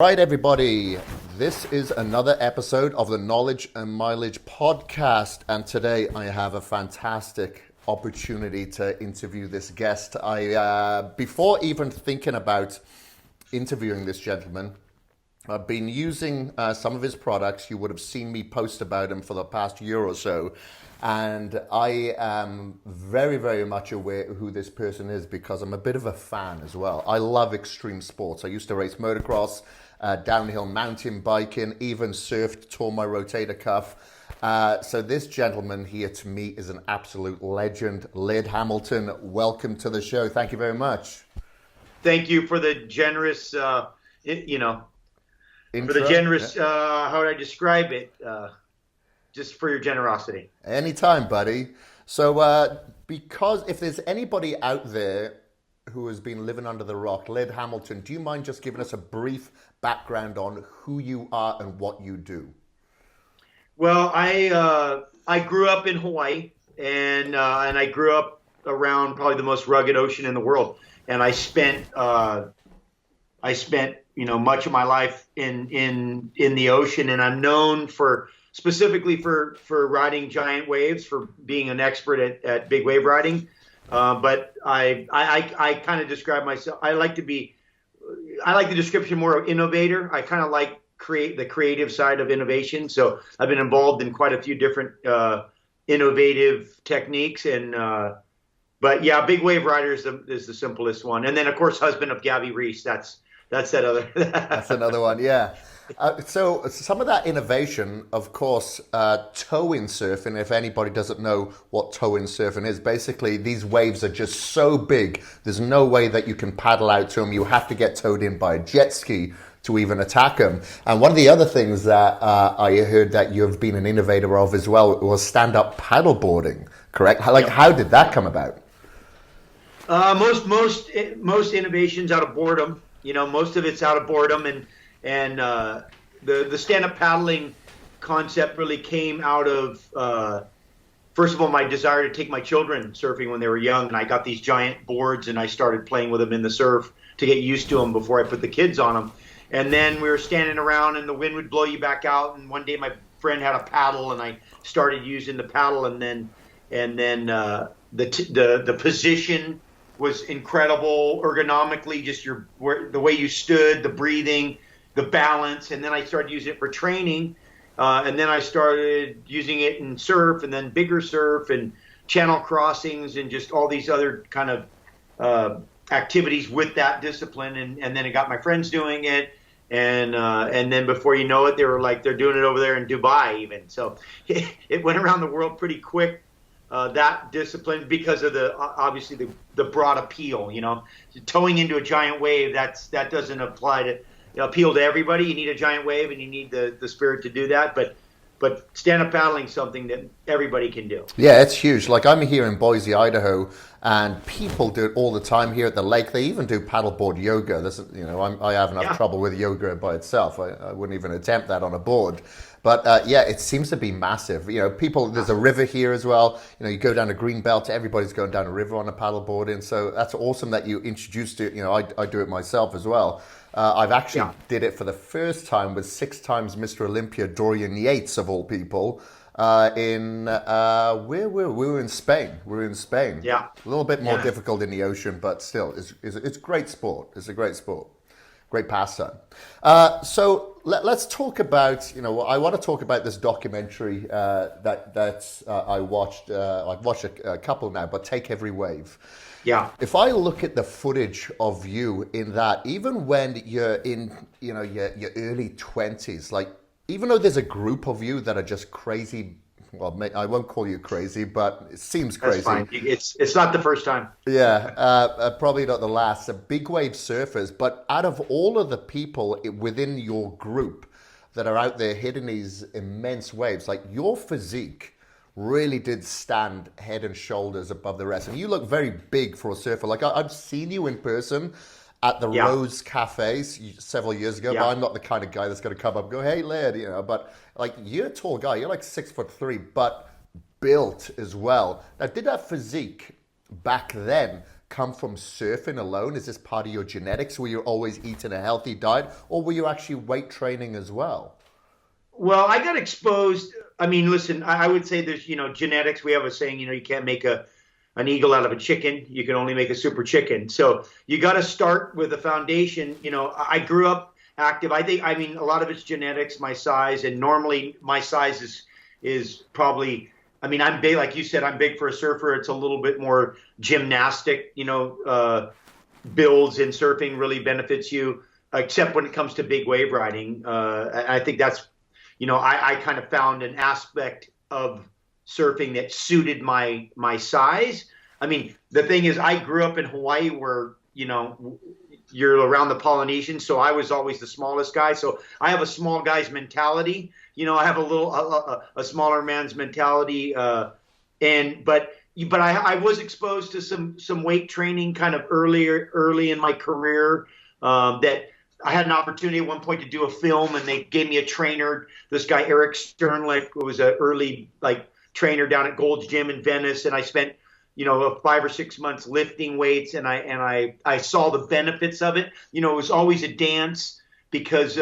Right, everybody, this is another episode of the Knowledge and Mileage podcast, and today I have a fantastic opportunity to interview this guest. Before even thinking about interviewing this gentleman, I've been using some of his products. You would have seen me post about him for the past year or so. And I am very, very much aware of who this person is because I'm a bit of a fan as well. I love extreme sports. I used to race motocross, downhill mountain biking, even surfed, tore my rotator cuff. So this gentleman here to me is an absolute legend. Laird Hamilton, welcome to the show. Thank you very much. Thank you for the generous, Intro? For the generous, how would I describe it? Just for your generosity. Anytime, buddy. So because if there's anybody out there who has been living under the rock, Laird Hamilton, do you mind just giving us a brief background on who you are and what you do? Well, I grew up in Hawaii, and I grew up around probably the most rugged ocean in the world, and I spent much of my life in the ocean, and I'm known specifically for riding giant waves, for being an expert at big wave riding. But I kind of describe myself. I like the description more of innovator. I kind of like the creative side of innovation. So I've been involved in quite a few different innovative techniques. But yeah, big wave rider is the simplest one. And then of course, husband of Gabby Reese. That's that other. That's another one. Yeah. So some of that innovation, of course, tow-in surfing, if anybody doesn't know what tow-in surfing is, basically these waves are just so big, there's no way that you can paddle out to them. You have to get towed in by a jet ski to even attack them. And one of the other things that I heard that you've been an innovator of as well was stand-up paddleboarding, correct? How did that come about? Most innovations out of boredom. Most of it's out of boredom, and the stand-up paddling concept really came out of, first of all, my desire to take my children surfing when they were young. And I got these giant boards and I started playing with them in the surf to get used to them before I put the kids on them. And then we were standing around and the wind would blow you back out. And one day my friend had a paddle and I started using the paddle, and then the position was incredible ergonomically, just the way you stood, the breathing, the balance. And then I started using it for training. And then I started using it in surf, and then bigger surf and channel crossings and just all these other kind of activities with that discipline. And then I got my friends doing it. And then before you know it, they're doing it over there in Dubai even. So it went around the world pretty quick. That discipline, because of obviously the broad appeal, towing into a giant wave, that doesn't appeal to everybody. You need a giant wave and you need the spirit to do that. But stand-up paddling is something that everybody can do. Yeah, it's huge. Like I'm here in Boise, Idaho, and people do it all the time here at the lake. They even do paddleboard yoga. I have enough trouble with yoga by itself. I wouldn't even attempt that on a board. But it seems to be massive. There's a river here as well. You go down a green belt, everybody's going down a river on a paddleboarding. So that's awesome that you introduced it. I do it myself as well. I've actually did it for the first time with 6 times Mr. Olympia, Dorian Yates of all people, we were in Spain. Yeah. A little bit more difficult in the ocean, but still, it's great sport. It's a great sport. Great pastime. So let's talk about, I want to talk about this documentary that I watched. I've watched a couple now, but Take Every Wave. Yeah. If I look at the footage of you in that, even when you're in, your early 20s, like, even though there's a group of you that are just crazy, well, I won't call you crazy, but it seems crazy. That's fine. It's not the first time. Yeah, probably not the last. The big wave surfers, but out of all of the people within your group that are out there hitting these immense waves, like your physique really did stand head and shoulders above the rest. And you look very big for a surfer. Like I've seen you in person at the Rose Cafe several years ago, but I'm not the kind of guy that's going to come up and go, "Hey, Laird," but like you're a tall guy. You're like 6'3", but built as well. Now, did that physique back then come from surfing alone? Is this part of your genetics? Were you always eating a healthy diet, or were you actually weight training as well? Well, I got exposed. I mean, listen, I would say there's, genetics. We have a saying, you can't make an eagle out of a chicken. You can only make a super chicken. So you got to start with a foundation. I grew up active. I mean, a lot of it's genetics, my size, and normally my size is probably, I mean, I'm big, like you said, I'm big for a surfer. It's a little bit more gymnastic, builds in surfing really benefits you, except when it comes to big wave riding. I think that's, I kind of found an aspect of surfing that suited my size. I mean, the thing is, I grew up in Hawaii where, you're around the Polynesians, so I was always the smallest guy. So I have a small guy's mentality. I have a smaller man's mentality. But I was exposed to some weight training kind of early in my career, that I had an opportunity at one point to do a film, and they gave me a trainer. This guy, Eric Sternlick, who was an early trainer down at Gold's Gym in Venice. And I spent, 5 or 6 months lifting weights, and I saw the benefits of it. It was always a dance because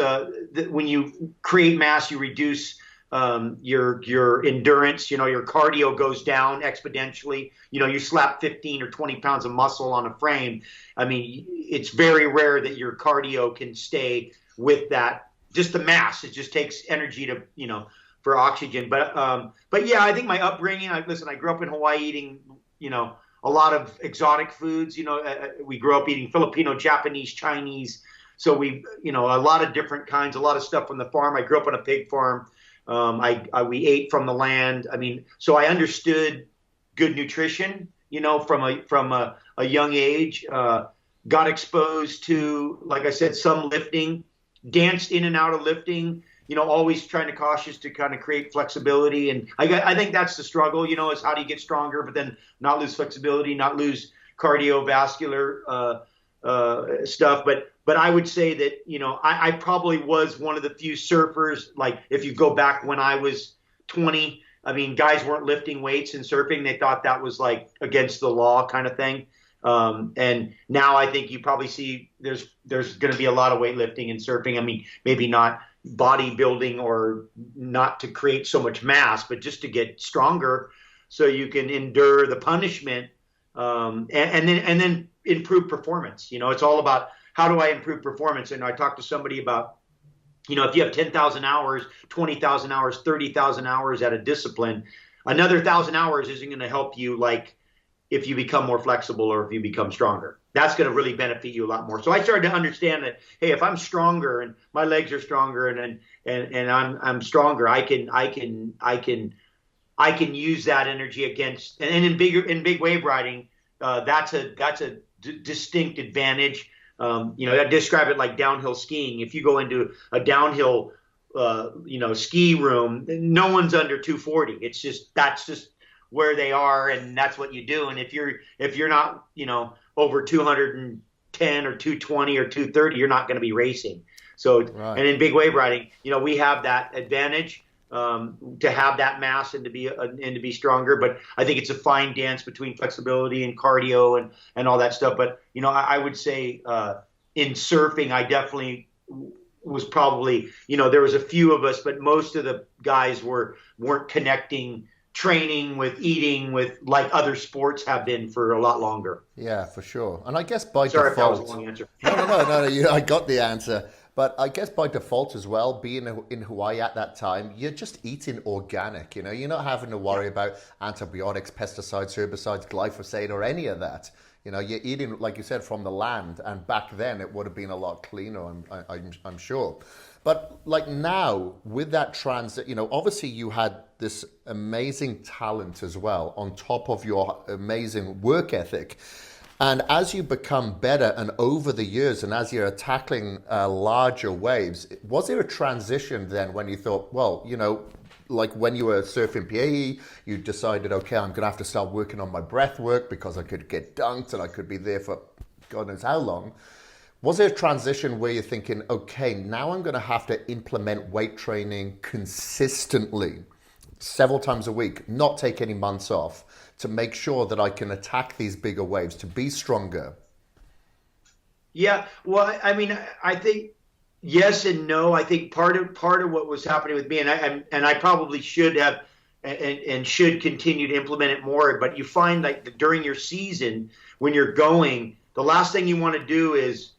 when you create mass, you reduce your endurance. Your cardio goes down exponentially. You slap 15 or 20 pounds of muscle on a frame. I mean, it's very rare that your cardio can stay with that, just the mass. It just takes energy to, for oxygen. But yeah, I think my upbringing, I grew up in Hawaii eating, a lot of exotic foods. We grew up eating Filipino, Japanese, Chinese. So we, a lot of different kinds, a lot of stuff from the farm. I grew up on a pig farm. We ate from the land. I mean, so I understood good nutrition, from a young age. Got exposed to, like I said, some lifting, danced in and out of lifting. Always trying to cautious to kind of create flexibility. And I think that's the struggle, is how do you get stronger, but then not lose flexibility, not lose cardiovascular stuff. But I would say that, I probably was one of the few surfers, like if you go back when I was 20, I mean, guys weren't lifting weights in surfing. They thought that was like against the law kind of thing. And now I think you probably see there's going to be a lot of weightlifting in surfing. I mean, maybe not bodybuilding or not to create so much mass, but just to get stronger so you can endure the punishment, and then improve performance. It's all about how do I improve performance? And I talked to somebody about, if you have 10,000 hours, 20,000 hours, 30,000 hours at a discipline, another 1,000 hours isn't going to help you like if you become more flexible or if you become stronger. That's going to really benefit you a lot more. So I started to understand that, hey, if I'm stronger and my legs are stronger and I'm stronger, I can use that energy against, and in big wave riding, that's a distinct advantage. I describe it like downhill skiing. If you go into a downhill, ski room, no one's under 240. That's just where they are, and that's what you do. And if you're not, over 210 or 220 or 230, you're not going to be racing. So, right. And in big wave riding, we have that advantage, to have that mass and to be stronger. But I think it's a fine dance between flexibility and cardio and all that stuff. But, I would say, in surfing, I definitely was probably, there was a few of us, but most of the guys weren't connecting training with eating with like other sports have been for a lot longer. Yeah, for sure. And I guess by default, if that was a long answer. No, I got the answer. But I guess by default as well, being in Hawaii at that time, you're just eating organic. You're not having to worry about antibiotics, pesticides, herbicides, glyphosate, or any of that. You're eating, like you said, from the land. And back then, it would have been a lot cleaner, I'm sure. But like now, with that transit, obviously you had this amazing talent as well, on top of your amazing work ethic. And as you become better and over the years, and as you're tackling larger waves, was there a transition then when you thought, well, like when you were surfing PAE, you decided, okay, I'm going to have to start working on my breath work because I could get dunked and I could be there for God knows how long. Was there a transition where you're thinking, okay, now I'm going to have to implement weight training consistently, several times a week, not take any months off, to make sure that I can attack these bigger waves, to be stronger? Yeah, well, I mean, I think yes and no. I think part of what was happening with me, and I probably should have and should continue to implement it more. But you find like during your season when you're going, the last thing you want to do is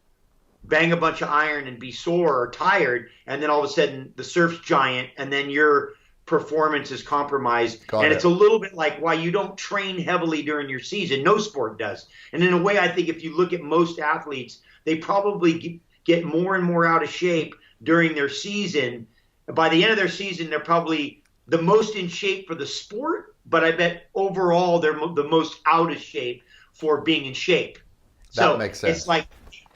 bang a bunch of iron and be sore or tired, and then all of a sudden the surf's giant, and then your performance is compromised. It's a little bit like why you don't train heavily during your season. No sport does. And in a way, I think if you look at most athletes, they probably get more and more out of shape during their season. By the end of their season, they're probably the most in shape for the sport, but I bet overall they're the most out of shape for being in shape. That makes sense. It's like,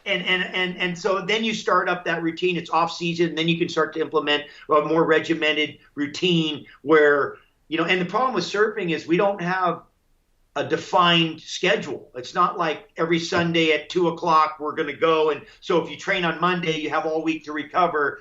and so then you start up that routine. It's off season, and then you can start to implement a more regimented routine where, and the problem with surfing is we don't have a defined schedule. It's not like every Sunday at 2:00 we're going to go. And so if you train on Monday, you have all week to recover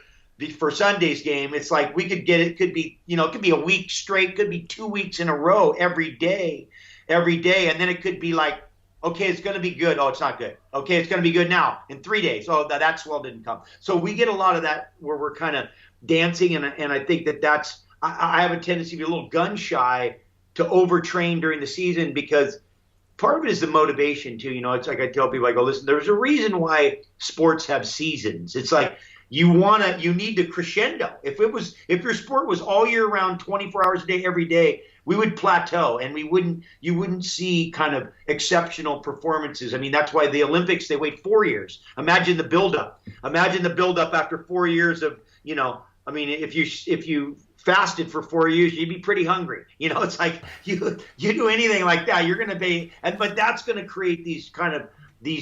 for Sunday's game. It's like we could get it. Could be, it could be a week straight, could be 2 weeks in a row every day. And then it could be like, okay, it's going to be good. Oh, it's not good. Okay, it's going to be good now in 3 days. Oh, that swell didn't come. So we get a lot of that where we're kind of dancing. And I think that's, I have a tendency to be a little gun shy to overtrain during the season, because part of it is the motivation too. It's like I tell people, I go, listen, there's a reason why sports have seasons. It's like you need to crescendo. If your sport was all year round, 24 hours a day, every day, we would plateau and you wouldn't see kind of exceptional performances. I mean, that's why the Olympics, they wait 4 years. Imagine the buildup. Imagine the buildup after 4 years of, I mean, if you fasted for 4 years, you'd be pretty hungry. It's like you do anything like that, you're going to be, but that's going to create these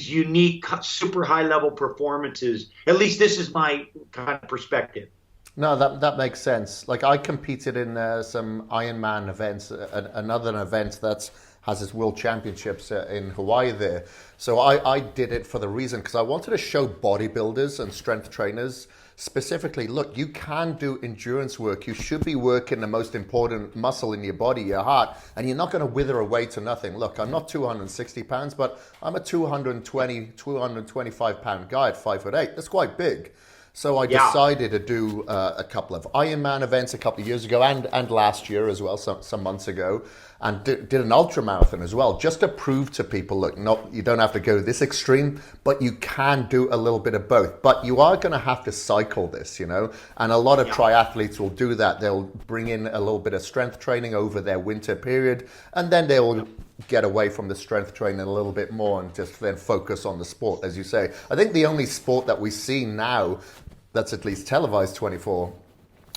unique, super high level performances. At least this is my kind of perspective. No, that makes sense. Like I competed in some Ironman events, another event that has its world championships in Hawaii there. So I did it for the reason, because I wanted to show bodybuilders and strength trainers specifically, look, you can do endurance work. You should be working the most important muscle in your body, your heart, and you're not going to wither away to nothing. Look, I'm not 260 pounds, but I'm a 225 pound guy at 5'8". That's quite big. So I decided to do a couple of Ironman events a couple of years ago and last year as well, some months ago, and did an ultra marathon as well, just to prove to people, look, you don't have to go this extreme, but you can do a little bit of both. But you are going to have to cycle this, and a lot of triathletes will do that. They'll bring in a little bit of strength training over their winter period, and then they'll get away from the strength training a little bit more and just then focus on the sport, as you say. I think the only sport that we see now that's at least televised 24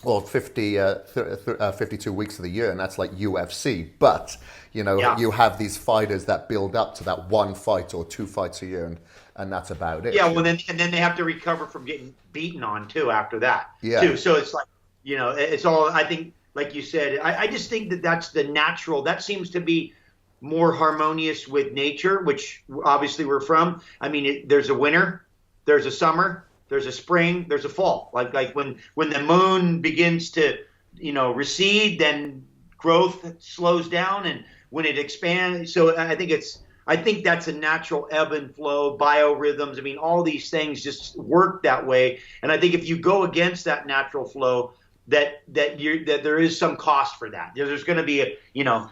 or 52 weeks of the year, and that's like UFC. But, you have these fighters that build up to that one fight or two fights a year, and that's about it. Yeah, well, then they have to recover from getting beaten on, too, after that, too. So it's like, it's all, I think, like you said, I just think that's the natural, that seems to be more harmonious with nature, which obviously we're from. I mean, there's a winter, there's a summer, there's a spring, there's a fall. Like when the moon begins to, recede, then growth slows down, and when it expands. So I think that's a natural ebb and flow, biorhythms. I mean, all these things just work that way. And I think if you go against that natural flow, that there is some cost for that. There's going to be and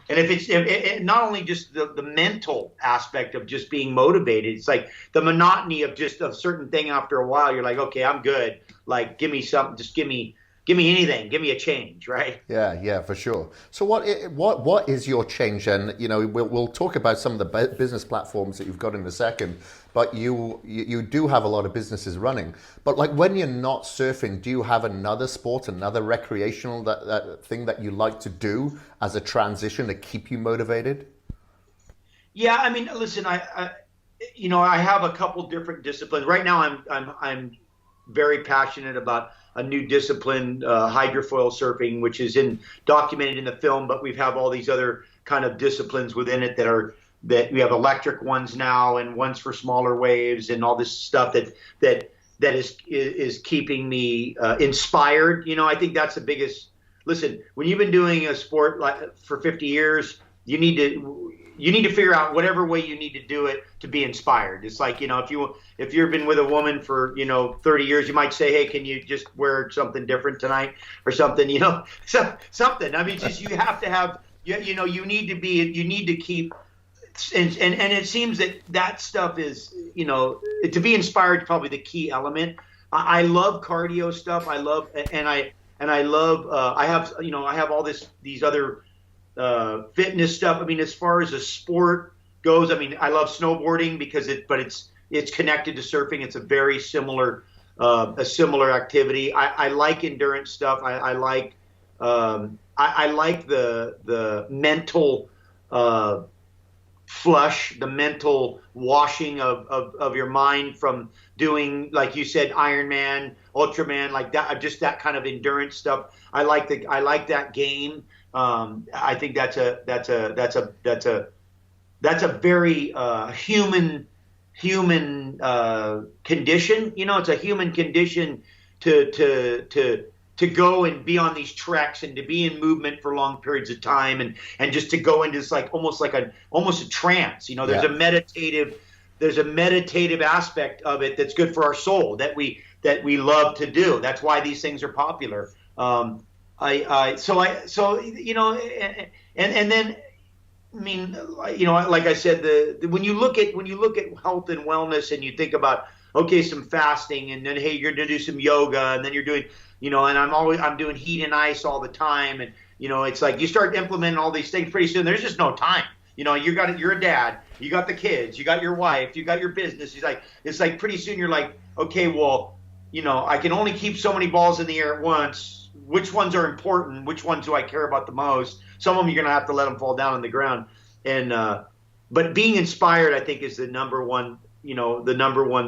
if it's not only just the mental aspect of just being motivated, it's like the monotony of just a certain thing. After a while, you're like, okay, I'm good. Like, give me something. Just give me anything. Give me a change, right? Yeah, for sure. So what is your change? And we'll talk about some of the business platforms that you've got in a second. But you do have a lot of businesses running. But like when you're not surfing, do you have another sport, another recreational that thing that you like to do as a transition to keep you motivated? Yeah, I mean, listen, I have a couple different disciplines. Right now, I'm very passionate about a new discipline, hydrofoil surfing, which is documented in the film, but we have all these other kind of disciplines within it that we have electric ones now, and ones for smaller waves, and all this stuff that is keeping me inspired. I think that's the biggest. Listen, when you've been doing a sport for 50 years, you need to figure out whatever way you need to do it to be inspired. It's like, if you've been with a woman for, 30 years, you might say, hey, can you just wear something different tonight or something, something. I mean, just, you have to have, you need to keep, and it seems that stuff is, to be inspired is probably the key element. I love cardio stuff. I love, I have all these other fitness stuff. I mean, as far as a sport goes, I mean, I love snowboarding because it's connected to surfing. It's a very similar activity. I like endurance stuff. I like the mental flush, the mental washing of your mind from doing, like you said, Ironman, Ultraman, like that, just that kind of endurance stuff. I like that game. I think that's a very human condition. It's a human condition to go and be on these treks and to be in movement for long periods of time and just to go into this almost a trance. There's a meditative aspect of it that's good for our soul that we love to do. That's why these things are popular. And then, I mean, like I said, when you look at health and wellness and you think about, okay, some fasting, and then, hey, you're going to do some yoga, and then you're doing, and I'm doing heat and ice all the time. And, it's like you start implementing all these things pretty soon. There's just no time. You're a dad, you got the kids, you got your wife, you got your business. It's like pretty soon you're like, okay, well, I can only keep so many balls in the air at once. Which ones are important? Which ones do I care about the most? Some of them you're going to have to let them fall down on the ground. And, but being inspired, I think, is the number one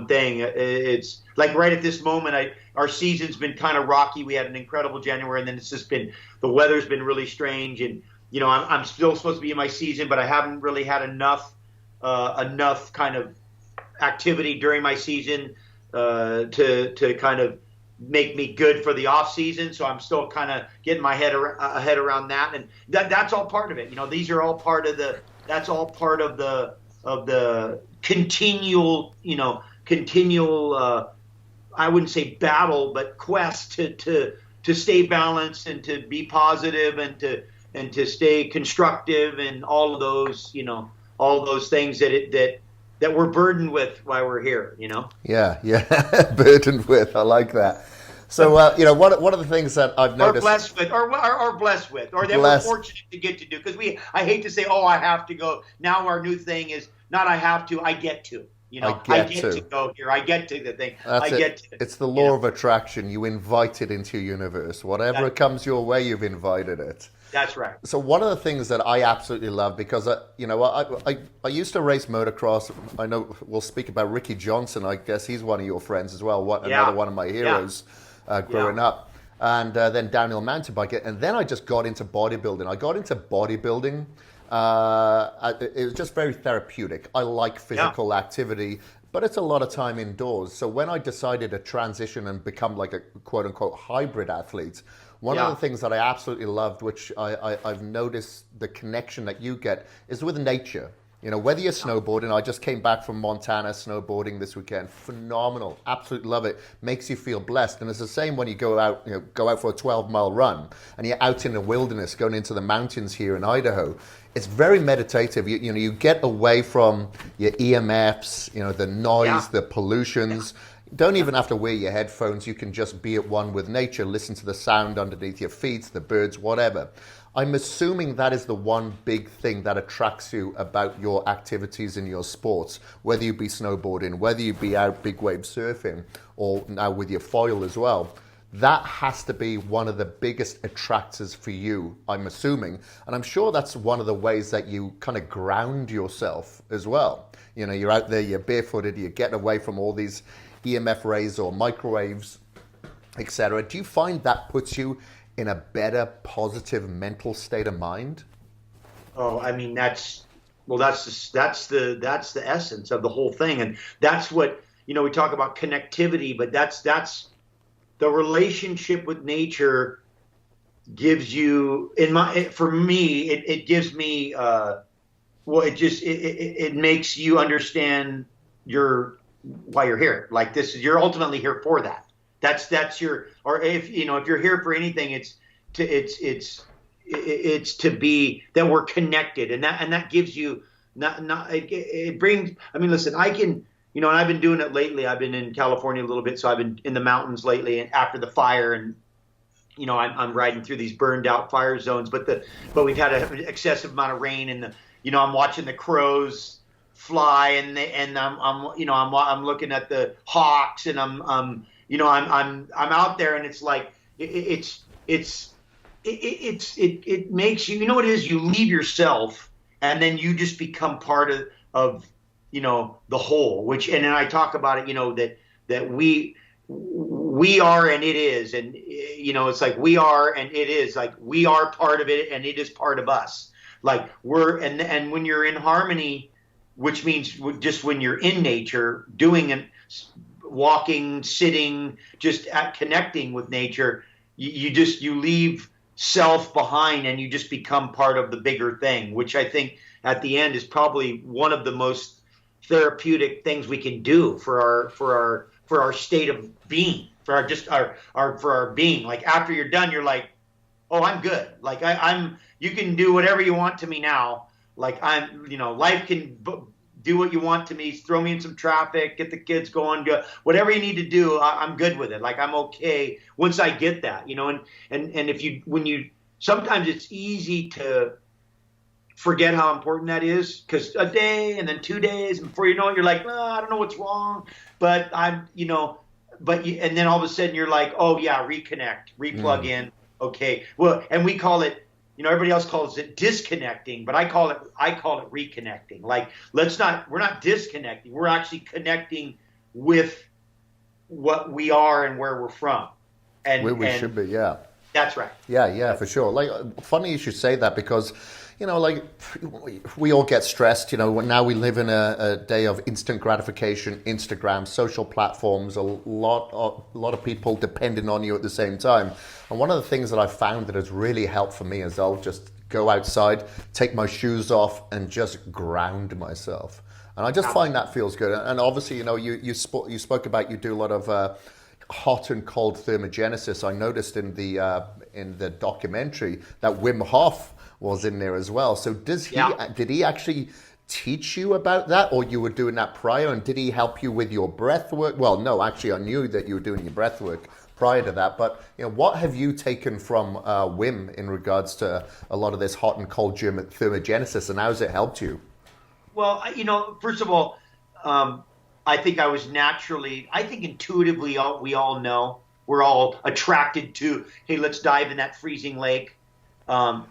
thing. It's like right at this moment, our season's been kind of rocky. We had an incredible January, and then it's just been, the weather's been really strange. And, I'm still supposed to be in my season, but I haven't really had enough kind of activity during my season to kind of make me good for the off season. So I'm still kind of getting my head around that. And that's all part of it. These are all part of that's all part of the continual, I wouldn't say battle, but quest to stay balanced and to be positive and to stay constructive and all of those, all those things that we're burdened with while we're here, Yeah, burdened with. I like that. So, one of the things that I've noticed, or blessed with, or that we're fortunate to get to do, because I hate to say, oh, I have to go. Now our new thing is not I have to, I get to. I get to go here. I get to the thing. It's the law of attraction. You invite it into your universe. Whatever comes your way, you've invited it. That's right. So one of the things that I absolutely love, because I used to race motocross. I know we'll speak about Ricky Johnson. I guess he's one of your friends as well. Another one of my heroes growing up. And then downhill mountain biking. And then I just got into bodybuilding. It was just very therapeutic. I like physical activity, but it's a lot of time indoors. So when I decided to transition and become like a quote unquote hybrid athlete, one of the things that I absolutely loved, which I've noticed the connection that you get, is with nature. Whether you're snowboarding, I just came back from Montana snowboarding this weekend. Phenomenal. Absolutely love it. Makes you feel blessed. And it's the same when you go out for a 12-mile run and you're out in the wilderness, going into the mountains here in Idaho. It's very meditative. You get away from your EMFs, the noise, the pollutions. Don't even have to wear your headphones. You can just be at one with nature, listen to the sound underneath your feet, the birds, whatever. I'm assuming that is the one big thing that attracts you about your activities in your sports, whether you be snowboarding, whether you be out big wave surfing, or now with your foil as well. That has to be one of the biggest attractors for you, I'm assuming. And I'm sure that's one of the ways that you kind of ground yourself as well. You're out there, you're barefooted, you're getting away from all these EMF rays or microwaves, etc. Do you find that puts you in a better, positive mental state of mind? Oh, I mean, that's the essence of the whole thing. And that's what, we talk about connectivity, but that's the relationship with nature gives you for me it gives me it makes you understand why you're here. Like you're ultimately here for that. That's your, or if you're here for anything, it's to be that we're connected, and that gives you it brings. I mean, listen, I can, and I've been doing it lately. I've been in California a little bit, so I've been in the mountains lately, and after the fire, and I'm riding through these burned out fire zones, but we've had an excessive amount of rain, and I'm watching the crows fly, and I'm looking at the hawks, and I'm out there, and it's like it makes you, what it is, you leave yourself, and then you just become part of the whole, and then I talk about it, that we are and it is, and it's like we are and it is, like we are part of it and it is part of us, like and when you're in harmony, which means just when you're in nature doing and walking, sitting, just connecting with nature, you leave self behind and you just become part of the bigger thing, which I think at the end is probably one of the most therapeutic things we can do for our state of being, for our being. Like after you're done, you're like, oh, I'm good. Like you can do whatever you want to me now. Like life can do what you want to me, throw me in some traffic, get the kids going, whatever you need to do, I'm good with it. Like I'm okay once I get that, and sometimes it's easy to forget how important that is, because a day and then 2 days, and before you know it, you're like, I don't know what's wrong, but and then all of a sudden you're like, oh yeah, reconnect, replug in. Okay. Well, and we call it, everybody else calls it disconnecting, but I call it reconnecting. Like, we're not disconnecting. We're actually connecting with what we are and where we're from. And where we should be. Yeah. That's right. Yeah, for sure. Like, funny you should say that, because like we all get stressed. Now we live in a day of instant gratification, Instagram, social platforms, a lot of people depending on you at the same time. And one of the things that I've found that has really helped for me is I'll just go outside, take my shoes off, and just ground myself. And I just find that feels good. And obviously, you spoke about, you do a lot of hot and cold thermogenesis. I noticed in the documentary that Wim Hof was in there as well. So did he actually teach you about that, or you were doing that prior, and did he help you with your breath work? Well, no, actually I knew that you were doing your breath work prior to that, but what have you taken from Wim in regards to a lot of this hot and cold thermogenesis, and how has it helped you? Well, first of all, I think intuitively we all know, we're all attracted to, hey, let's dive in that freezing lake. I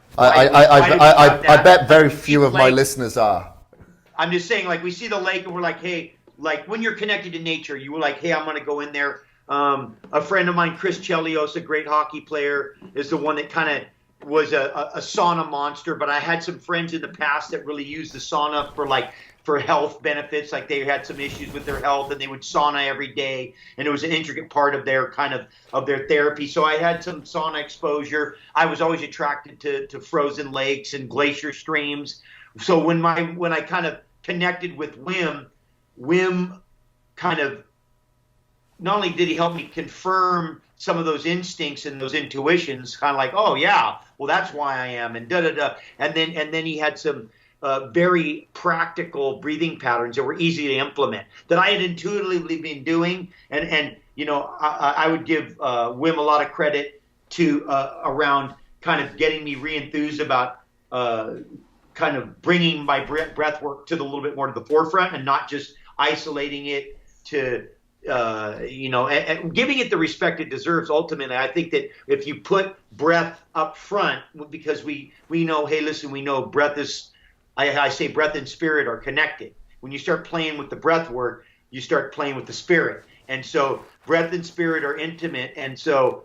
bet very few of my listeners are. I'm just saying, like, we see the lake and we're like, hey, like when you're connected to nature, you were like, hey, I'm going to go in there. A friend of mine, Kris, a great hockey player, is the one that kind of was a sauna monster. But I had some friends in the past that really used the sauna for health benefits. Like they had some issues with their health and they would sauna every day, and it was an intricate part of their their therapy. So I had some sauna exposure. I was always attracted to frozen lakes and glacier streams. So when I kind of connected with Wim kind of, not only did he help me confirm some of those instincts and those intuitions, kind of like, oh yeah, well that's why I am, and and then he had some very practical breathing patterns that were easy to implement that I had intuitively been doing, and I would give Wim a lot of credit to around kind of getting me re-enthused about kind of bringing my breath work to the little bit more to the forefront, and not just isolating it to and giving it the respect it deserves. Ultimately, I think that if you put breath up front, because we know, hey, listen, we know breath is, I say breath and spirit are connected. When you start playing with the breath work, you start playing with the spirit. And so breath and spirit are intimate. And so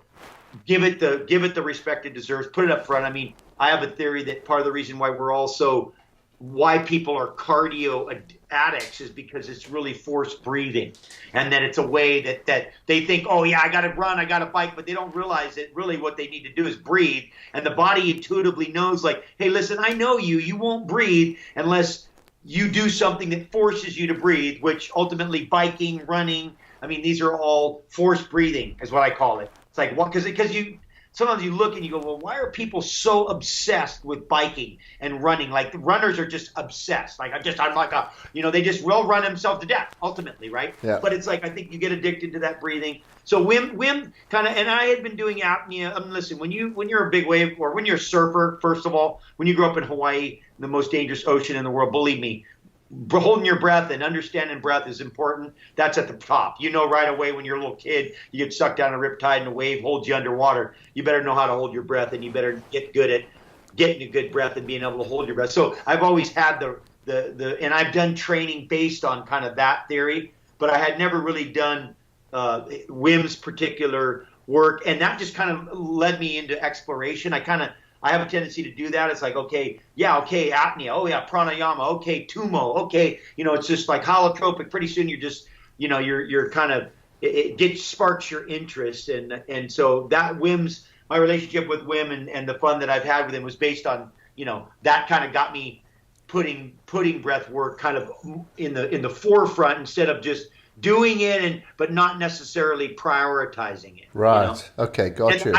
give it the respect it deserves. Put it up front. I mean, I have a theory that part of the reason why we're all so why people are cardio addicts is because it's really forced breathing, and that it's a way that they think, oh yeah, I got to run, I got to bike, but they don't realize that really what they need to do is breathe, and the body intuitively knows, like, hey, listen, I know you won't breathe unless you do something that forces you to breathe, which ultimately biking, running, I mean, these are all forced breathing is what I call it. It's like, what, because you sometimes you look and you go, well, why are people so obsessed with biking and running? Like, the runners are just obsessed. Like, I'm like a, they just will run themselves to death ultimately, right? Yeah. But it's like, I think you get addicted to that breathing. So Wim kind of, and I had been doing apnea. Listen, when you're a big wave, or when you're a surfer, first of all, when you grow up in Hawaii, the most dangerous ocean in the world, believe me, holding your breath and understanding breath is important. That's at the top. Right away when you're a little kid, you get sucked down a riptide and a wave holds you underwater. You better know how to hold your breath, and you better get good at getting a good breath and being able to hold your breath. So I've always had the and I've done training based on kind of that theory, but I had never really done Wim's particular work, and that just kind of led me into exploration. I have a tendency to do that. It's like, okay, apnea. Oh yeah, pranayama. Okay, tumo. Okay, it's just like holotropic. Pretty soon you're just, you're kind of, it sparks your interest. And so that my relationship with Wim and the fun that I've had with him was based on, that kind of got me putting breath work kind of in the forefront instead of just doing it, but not necessarily prioritizing it. Right. Okay, got you.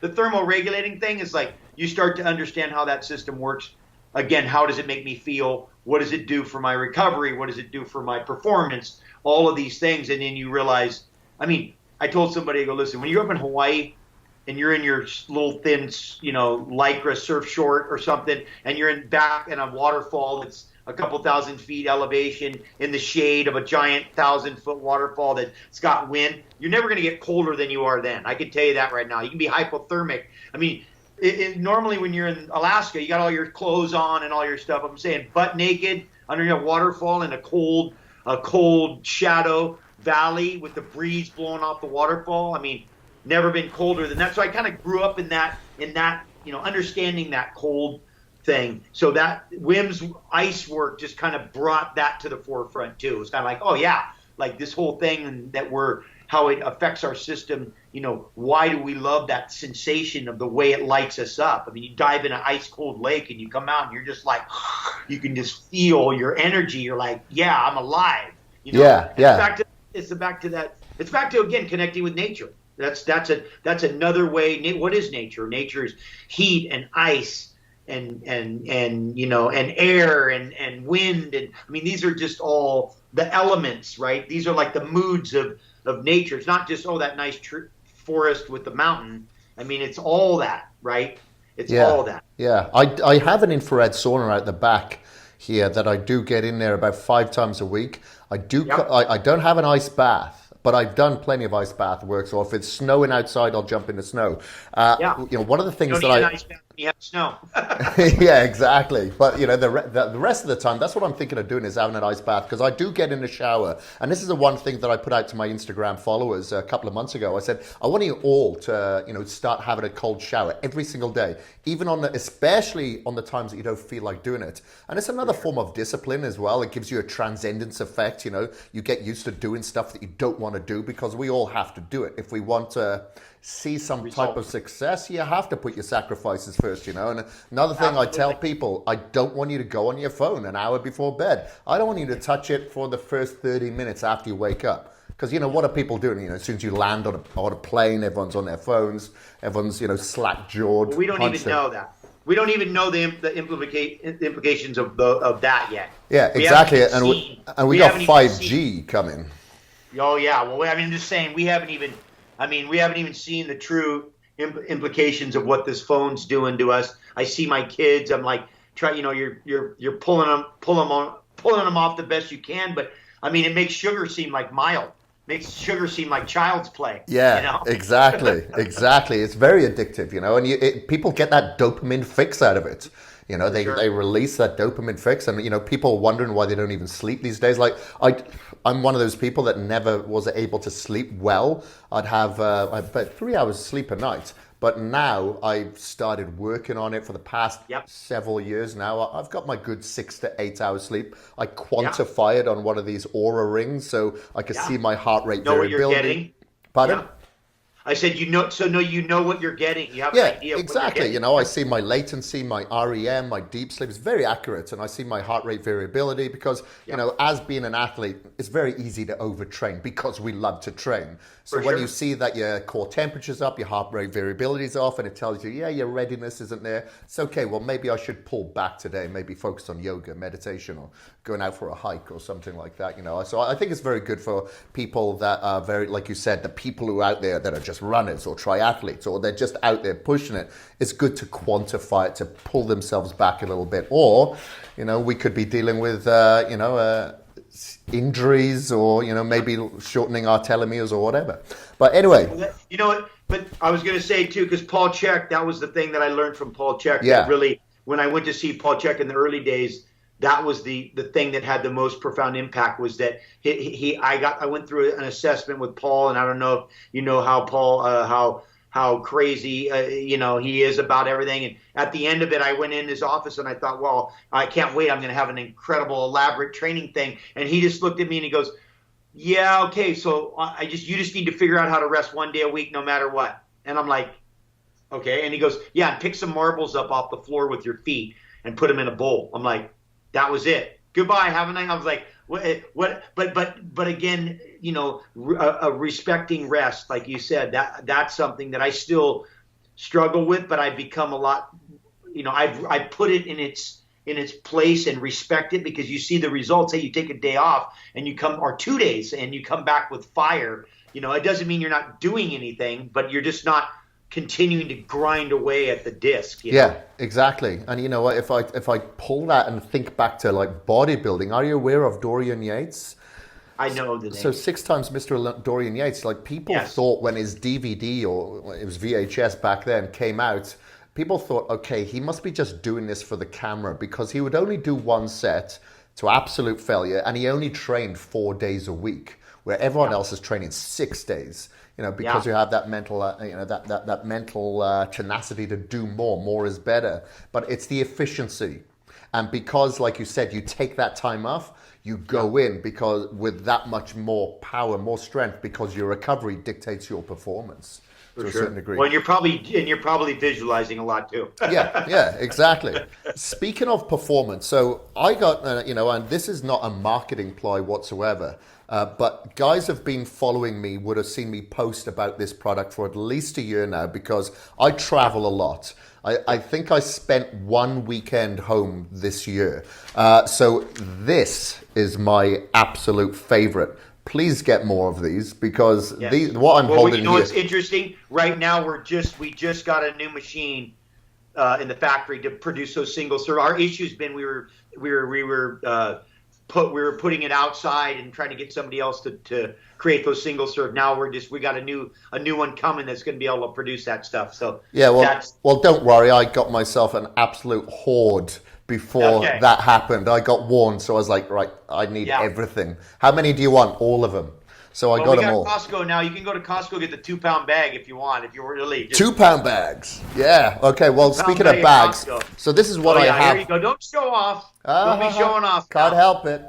The thermoregulating thing is like, you start to understand how that system works. Again, how does it make me feel? What does it do for my recovery? What does it do for my performance? All of these things. And then you realize, I told somebody, I go, listen, when you're up in Hawaii and you're in your little thin, Lycra surf short or something, and you're back in a waterfall that's a couple 1,000 feet elevation in the shade of a giant 1,000-foot waterfall that's got wind, you're never going to get colder than you are then. I can tell you that right now. You can be hypothermic. Normally when you're in Alaska, you got all your clothes on and all your stuff. I'm saying butt naked under a waterfall in a cold shadow valley with the breeze blowing off the waterfall. Never been colder than that. So I kind of grew up in that, understanding that cold thing. So that Wim's ice work just kind of brought that to the forefront too. It's kind of like, oh yeah, like this whole thing how it affects our system. Why do we love that sensation of the way it lights us up? You dive in an ice cold lake and you come out and you're just like, you can just feel your energy. You're like, yeah, I'm alive. Yeah. It's back to again connecting with nature. That's another way. What is nature? Nature is heat and ice and air and wind, and these are just all the elements, right? These are like the moods of nature. It's not just that nice forest with the mountain. It's all that, right? It's all that. Yeah, I have an infrared sauna out the back here that I do get in there about 5 times a week. I don't have an ice bath, but I've done plenty of ice bath work. So if it's snowing outside, I'll jump in the snow. One of the things you have snow. Yeah, exactly. But the rest of the time, that's what I'm thinking of doing, is having an ice bath, because I do get in the shower. And this is the one thing that I put out to my Instagram followers a couple of months ago. I said, I want you all to start having a cold shower every single day, even especially on the times that you don't feel like doing it. And it's another form of discipline as well. It gives you a transcendence effect. You get used to doing stuff that you don't want to do, because we all have to do it. If we want to see some type of success, you have to put your sacrifices first, And another thing I tell people, I don't want you to go on your phone an hour before bed. I don't want you to touch it for the first 30 minutes after you wake up. Because, what are people doing? As soon as you land on a plane, everyone's on their phones. Everyone's, slack-jawed. We don't even know that. We don't even know the implications of that yet. Yeah, exactly. And we got 5G coming. Oh, yeah. Well, I'm just saying, we haven't even seen the true implications of what this phone's doing to us. I see my kids. I'm like, you're pulling them off the best you can. But it makes sugar seem like mild. Makes sugar seem like child's play. Yeah, exactly. It's very addictive, and people get that dopamine fix out of it. You know, they release that dopamine fix, and you know, people wondering why they don't even sleep these days. Like I'm one of those people that never was able to sleep well. I'd have about 3 hours sleep a night. But now I've started working on it for the past several years now. I've got my good 6 to 8 hours sleep. I quantify it on one of these Aura rings, so I can see my heart rate variability. Know what you're getting? Pardon? Yeah. I said, you know what you're getting. You have an idea of exactly. what you're getting. You know, I see my latency, my REM, my deep sleep. It's very accurate. And I see my heart rate variability because, you know, as being an athlete, it's very easy to overtrain because we love to train. So when you see that your core temperature's up, your heart rate variability is off, and it tells you, your readiness isn't there, it's okay. Well, maybe I should pull back today, maybe focus on yoga, meditation, or going out for a hike or something like that, you know. So I think it's very good for people that are very, like you said, the people who are out there that are just runners or triathletes, or they're just out there pushing it. It's good to quantify it, to pull themselves back a little bit. Or, you know, we could be dealing with, injuries, or, you know, maybe shortening our telomeres or whatever. But anyway. You know what? But I was going to say, too, because Paul Chek, that was the thing that I learned from Paul Chek. That really, when I went to see Paul Chek in the early days, that was the thing that had the most profound impact, was that I went through an assessment with Paul, and I don't know if you know how Paul, how crazy, he is about everything. And at the end of it, I went in his office and I thought, well, I can't wait. I'm going to have an incredible, elaborate training thing. And he just looked at me and he goes, yeah, okay. So you just need to figure out how to rest 1 day a week, no matter what. And I'm like, okay. And he goes, yeah, and pick some marbles up off the floor with your feet and put them in a bowl. I'm like, that was it. Goodbye. Have a night. I was like, what? But again, you know, respecting rest, like you said, that's something that I still struggle with, but I've become a lot, you know, I put it in its place and respect it, because you see the results. Hey, you take a day off and you come, or 2 days, and you come back with fire. You know, it doesn't mean you're not doing anything, but you're just not continuing to grind away at the disc. You know? Exactly. And you know what, if I pull that and think back to like bodybuilding, are you aware of Dorian Yates? I know the name. So 6 times Mr. Dorian Yates, like people thought when his DVD, or it was VHS back then, came out, people thought, okay, he must be just doing this for the camera, because he would only do one set to absolute failure, and he only trained 4 days a week, where everyone else is training 6 days. You know, because you have that mental, that mental tenacity to do more. More is better. But it's the efficiency. And because, like you said, you take that time off, you go in because with that much more power, more strength, because your recovery dictates your performance to a certain degree. Well, and you're probably visualizing a lot too. yeah, exactly. Speaking of performance, so I got, and this is not a marketing ploy whatsoever. But guys have been following me, would have seen me post about this product for at least a year now, because I travel a lot. I think I spent 1 weekend home this year. So this is my absolute favorite. Please get more of these, because what I'm holding here. What's interesting? Right now, we just got a new machine in the factory to produce those single serve. Our issue's been we were putting it outside and trying to get somebody else to create those single serve. Now we got a new one coming that's going to be able to produce that stuff. So well, don't worry. I got myself an absolute hoard before that happened. I got warned, so I was like, right, I need everything. How many do you want? All of them. So I got them all. Costco now. You can go to Costco, get the 2-pound bag if you want. If you were really 2-pound bags. Yeah. Okay. Well, speaking of bags, so this is what I have. Here you go. Don't show off. Don't be showing off. Can't help it.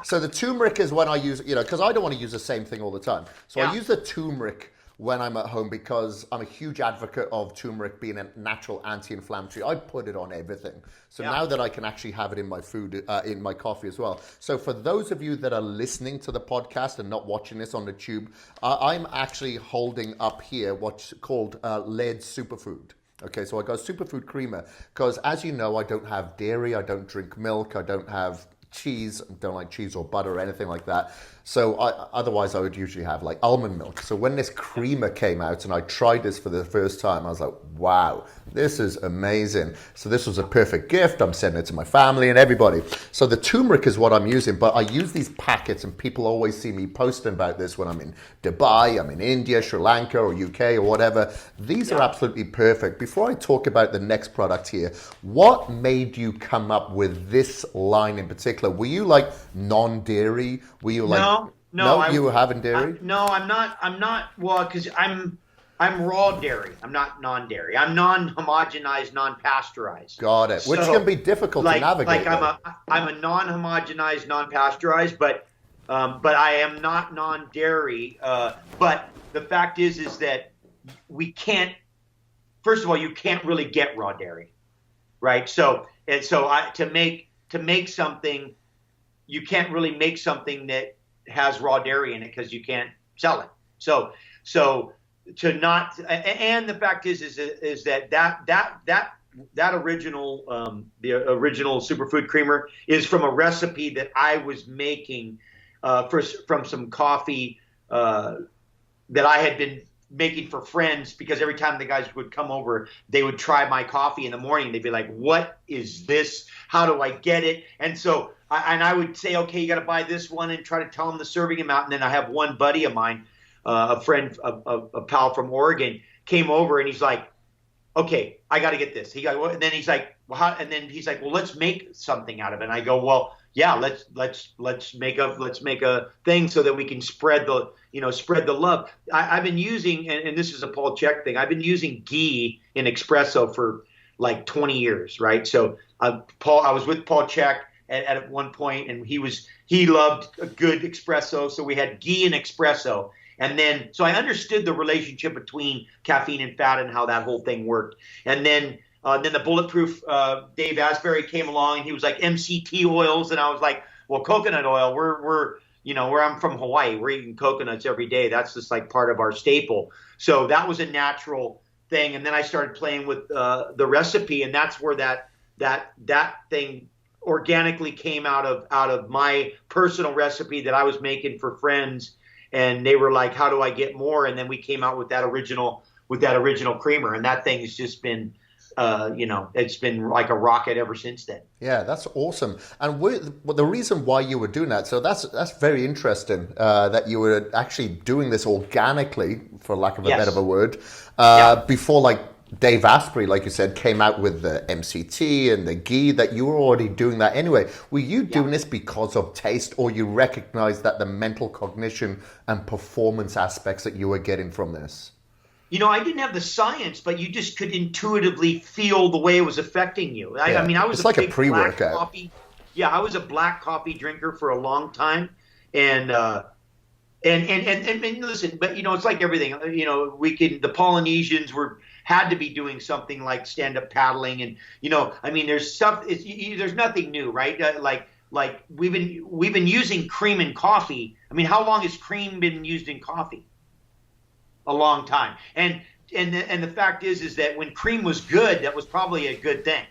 So the turmeric is when I use, because I don't want to use the same thing all the time. So I use the turmeric when I'm at home, because I'm a huge advocate of turmeric being a natural anti-inflammatory. I put it on everything. So now that I can actually have it in my food, in my coffee as well. So for those of you that are listening to the podcast and not watching this on the tube, I'm actually holding up here what's called Laird superfood. Okay, so I got superfood creamer, because as you know, I don't have dairy, I don't drink milk, I don't have cheese, don't like cheese or butter or anything like that. So otherwise I would usually have like almond milk. So when this creamer came out and I tried this for the first time, I was like, wow, This is amazing. So this was a perfect gift. I'm sending it to my family and everybody. So the turmeric is what I'm using, but I use these packets and people always see me posting about this when I'm in Dubai, I'm in India, Sri Lanka or UK or whatever. These are absolutely perfect. Before I talk about the next product here, what made you come up with this line in particular? Were you like non-dairy? Were you like... No, you were having dairy? No, I'm not. Well, because I'm raw dairy. I'm not non-dairy. I'm non-homogenized, non-pasteurized. Got it. Which can be difficult to navigate. Like I'm a non-homogenized, non-pasteurized, but I am not non-dairy. But the fact is that we can't. First of all, you can't really get raw dairy, right? So to make something, you can't really make something that has raw dairy in it because you can't sell it. So to not, and the fact is that original the original superfood creamer is from a recipe that I was making from some coffee that I had been making for friends, because every time the guys would come over, they would try my coffee in the morning. They'd be like, "What is this? How do I get it?" And so I would say, "Okay, you got to buy this one," and try to tell them the serving amount. And then I have one buddy of mine, a friend, a pal from Oregon, came over and he's like, "Okay, I got to get this." And then he's like, "Well, how?" And then he's like, "Well, let's make something out of it." And I go, "Well, yeah, let's make a thing so that we can spread the love." I've been using, and this is a Paul Chek thing, I've been using ghee in espresso for like 20 years, right? So I was with Paul Chek at one point, and he loved a good espresso, so we had ghee and espresso. And then, so I understood the relationship between caffeine and fat and how that whole thing worked. And then the Bulletproof Dave Asbury came along, and he was like, MCT oils, and I was like, well, coconut oil. We're where I'm from, Hawaii, we're eating coconuts every day. That's just like part of our staple. So that was a natural thing. And then I started playing with the recipe, and that's where that thing organically came out of my personal recipe that I was making for friends. And they were like, "How do I get more?" And then we came out with that original creamer, and that thing has just been, it's been like a rocket ever since then. Yeah, that's awesome. And the reason why you were doing that, so that's very interesting, that you were actually doing this organically, for lack of a better of a word, before like Dave Asprey, like you said, came out with the MCT and the ghee, that you were already doing that anyway. Were you doing this because of taste, or you recognized that the mental cognition and performance aspects that you were getting from this? I didn't have the science, but you just could intuitively feel the way it was affecting you. I mean, I was like a pre-workout. Coffee. Yeah, I was a black coffee drinker for a long time, and listen, but it's like everything. The Polynesians had to be doing something like stand-up paddling, and I mean, there's stuff. There's nothing new, right? Like we've been using cream in coffee. I mean, how long has cream been used in coffee? A long time. And the fact is that when cream was good, that was probably a good thing.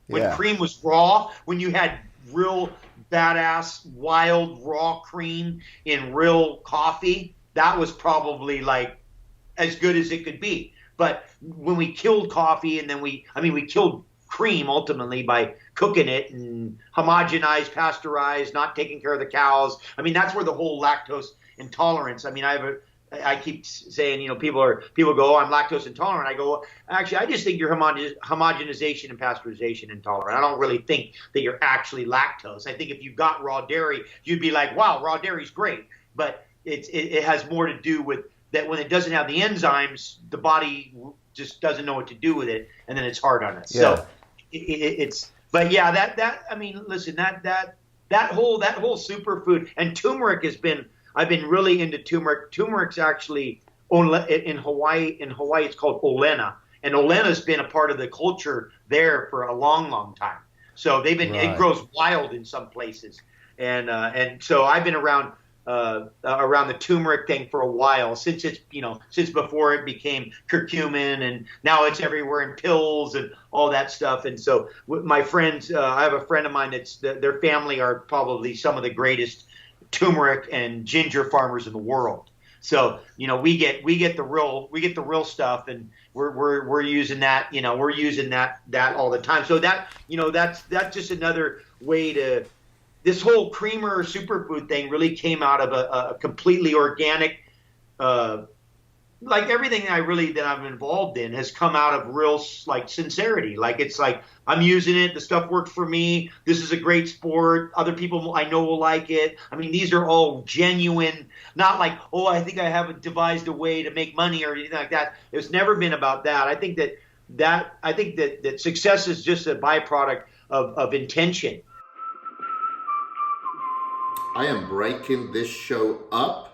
When cream was raw, when you had real badass, wild, raw cream in real coffee, that was probably like as good as it could be. But when we killed coffee, and then we killed cream ultimately by cooking it and homogenized, pasteurized, not taking care of the cows. I mean, that's where the whole lactose intolerance. I mean, I keep saying, people go, "Oh, I'm lactose intolerant." I go, actually, I just think you're homogenization and pasteurization intolerant. I don't really think that you're actually lactose. I think if you got raw dairy, you'd be like, "Wow, raw dairy's great." But it has more to do with that. When it doesn't have the enzymes, the body just doesn't know what to do with it, and then it's hard on it. So but yeah, I mean, listen, that whole superfood, and turmeric I've been really into turmeric. Turmeric's actually in Hawaii. In Hawaii, it's called olena, and olena's been a part of the culture there for a long, long time. So it grows wild in some places, and so I've been around the turmeric thing for a while, since since before it became curcumin, and now it's everywhere in pills and all that stuff. And so my friends, I have a friend of mine their family are probably some of the greatest turmeric and ginger farmers in the world. So, we get the real stuff, and we're using that, we're using that all the time. So that's just another way to, this whole creamer or superfood thing really came out of a completely organic, like everything that I'm involved in has come out of real like sincerity. Like, it's like, I'm using it. The stuff works for me. This is a great sport. Other people I know will like it. I mean, these are all genuine, not like, oh, I think I have devised a way to make money or anything like that. It's never been about that. I think that success is just a byproduct of intention. I am breaking this show up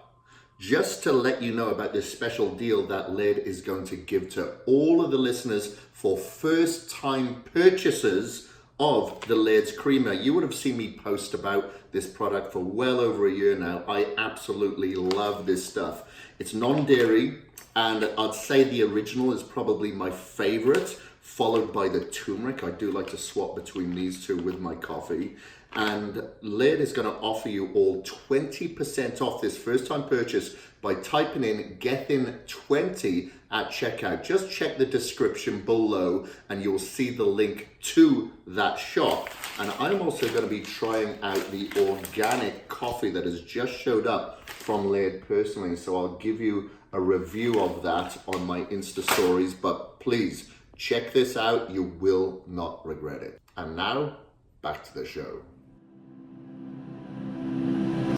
just to let you know about this special deal that Laird is going to give to all of the listeners for first-time purchasers of the Laird's Creamer. You would have seen me post about this product for well over a year now. I absolutely love this stuff. It's non-dairy, and I'd say the original is probably my favorite, followed by the turmeric. I do like to swap between these two with my coffee. And Laird is going to offer you all 20% off this first time purchase by typing in Gethin 20 at checkout. Just check the description below and you'll see the link to that shop. And I'm also going to be trying out the organic coffee that has just showed up from Laird personally. So I'll give you a review of that on my Insta stories, but please check this out. You will not regret it. And now back to the show.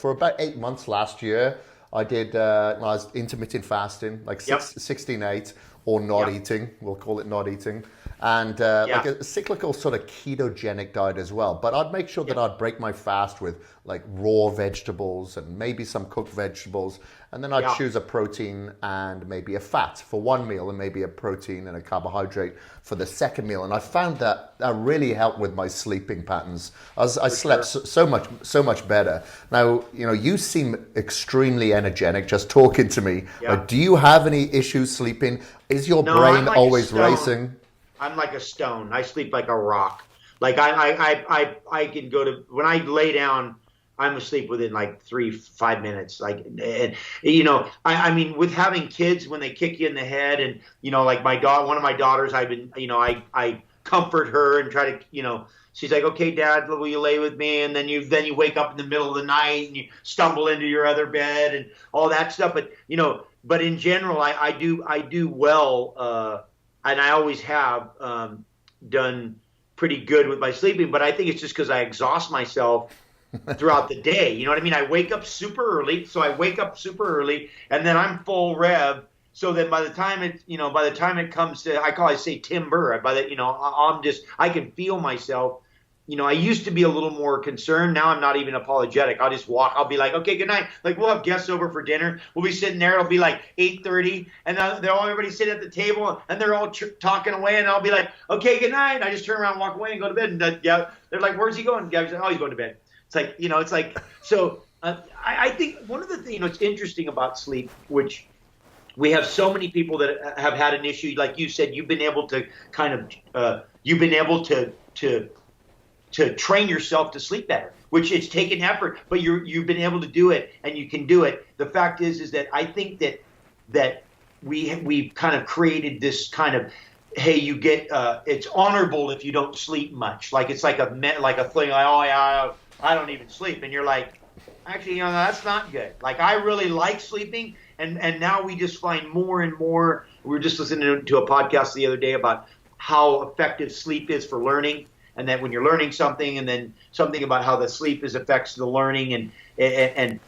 For about 8 months last year, I did I was intermittent fasting, like 16-8, or not eating. We'll call it not eating. And like a cyclical sort of ketogenic diet as well. But I'd make sure that I'd break my fast with like raw vegetables and maybe some cooked vegetables. And then I'd choose a protein and maybe a fat for one meal and maybe a protein and a carbohydrate for the second meal. And I found that really helped with my sleeping patterns. I slept so much better. Now, you seem extremely energetic just talking to me. Do you have any issues sleeping? Is your brain always racing? I'm like a stone. I sleep like a rock. Like I can go to, when I lay down, I'm asleep within like 3-5 minutes. Like, and I mean, with having kids, when they kick you in the head, and like one of my daughters, I've been, I comfort her and try to, she's like, okay, Dad, will you lay with me? And then you wake up in the middle of the night and you stumble into your other bed and all that stuff. But but in general, I do well, and I always have done pretty good with my sleeping. But I think it's just because I exhaust myself throughout the day. You know what I mean? I wake up super early. So I wake up super early and then I'm full rev. So that by the time it comes to, I say timber, I can feel myself. I used to be a little more concerned. Now I'm not even apologetic. I'll just walk. I'll be like, okay, good night. Like, we'll have guests over for dinner. We'll be sitting there. It'll be like 8:30 and everybody sitting at the table and they're all talking away. And I'll be like, okay, good night. And I just turn around, walk away and go to bed. And they're like, where's he going? Gabby's like, oh, he's going to bed. It's like, so I think one of the things, it's interesting about sleep, which we have so many people that have had an issue. Like you said, you've been able to to train yourself to sleep better, which it's taken effort, but you've been able to do it and you can do it. The fact is that I think that we've kind of created this kind of, hey, you get it's honorable if you don't sleep much. Like it's like a thing like, oh yeah, I don't even sleep, and you're like, actually, that's not good. Like, I really like sleeping, and now we just find more and more. We were just listening to a podcast the other day about how effective sleep is for learning, and that when you're learning something, and then something about how the sleep affects the learning, and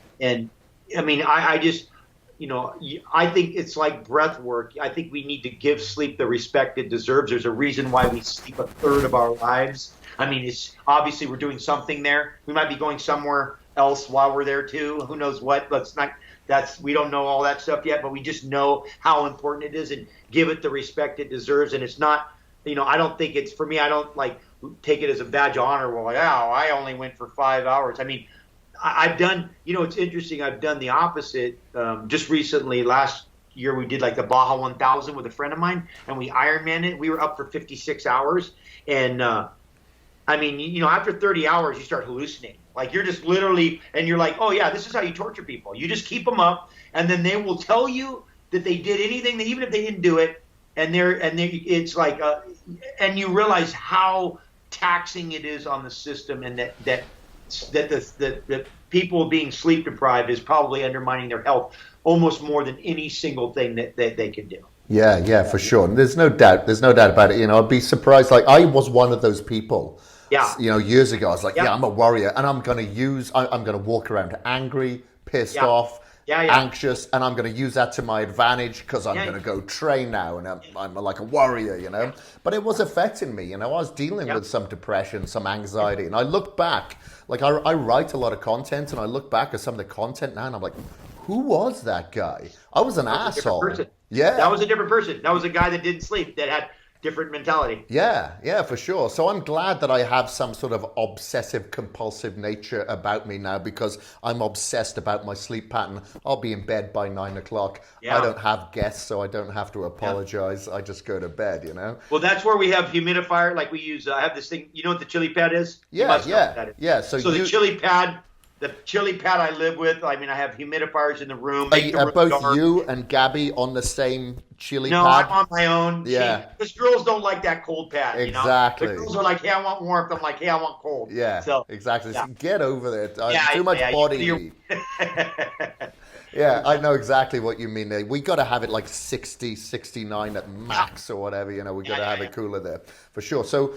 I mean, I just, I think it's like breath work. I think we need to give sleep the respect it deserves. There's a reason why we sleep a third of our lives. I mean, it's obviously we're doing something there. We might be going somewhere else while we're there too. Who knows what? We don't know all that stuff yet, but we just know how important it is and give it the respect it deserves. And it's not, I don't think it's, for me, I don't like take it as a badge of honor. Well, like, oh, I only went for 5 hours. I mean, I've done, it's interesting. I've done the opposite. Just recently, last year, we did like the Baja 1000 with a friend of mine, and we Ironman it. We were up for 56 hours. And, I mean, after 30 hours, you start hallucinating. Like you're just literally, and you're like, oh yeah, this is how you torture people. You just keep them up, and then they will tell you that they did anything, even if they didn't do it, and it's like, and you realize how taxing it is on the system, and that the people being sleep deprived is probably undermining their health almost more than any single thing that they can do. Yeah, for sure. And there's no doubt about it. I'd be surprised. Like I was one of those people. Yeah. Years ago, I was like, yeah, I'm a warrior, and I'm going to walk around angry, pissed off, anxious, and I'm going to use that to my advantage because I'm going to go train now, and I'm like a warrior, But it was affecting me, I was dealing with some depression, some anxiety, and I look back, like I write a lot of content, and I look back at some of the content now, and I'm like, who was that guy? I was an asshole. Yeah. That was a different person. That was a guy that didn't sleep, that had different mentality. Yeah, for sure. So I'm glad that I have some sort of obsessive compulsive nature about me now, because I'm obsessed about my sleep pattern. I'll be in bed by 9 o'clock. I don't have guests, so I don't have to apologize. I just go to bed, Well, that's where we have humidifier. Like we use, I have this thing, you know what the chili pad is? Yeah. So the chili pad I live with, I have humidifiers in the room. Are both dark. You and Gabby on the same chili pad? No, I'm on my own. Yeah. Because girls don't like that cold pad. Exactly. The girls are like, hey, I want warmth. I'm like, hey, I want cold. Yeah, so, exactly. So get over there. Too much body heat. Yeah, I know exactly what you mean. We got to have it like 60, 69 at max or whatever. We got to have it cooler there for sure. So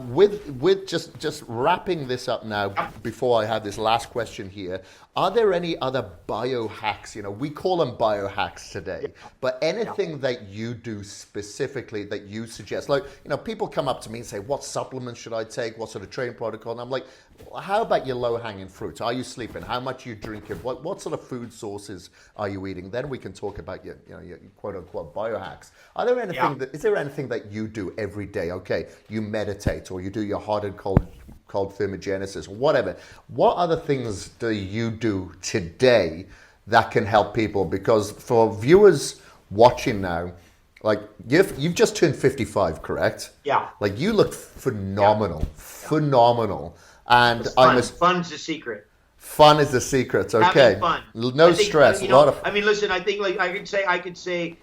with just wrapping this up now, before I have this last question here, are there any other biohacks? We call them biohacks today, but anything that you do specifically that you suggest? Like, people come up to me and say, what supplements should I take? What sort of training protocol? And I'm like, how about your low-hanging fruits? Are you sleeping? How much are you drinking? What sort of food sources are you eating? Then we can talk about your quote-unquote biohacks. Are there anything is there anything that you do every day? Okay, you meditate, or you do your hot and cold thermogenesis, or whatever. What other things do you do today that can help people? Because for viewers watching now, like you've just turned 55, correct? Yeah. Like you look phenomenal, phenomenal. And fun's the secret. Fun is the secret. Okay. Having fun. No stress. A lot of. Listen. I think I could say.